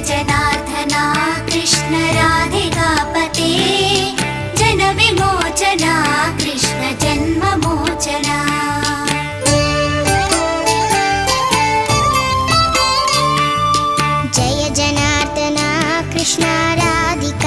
जनार्दना Krishna राधिकापते Jan विमोचना Krishna जन्ममोचना। Jai जनार्दना Krishna Radhika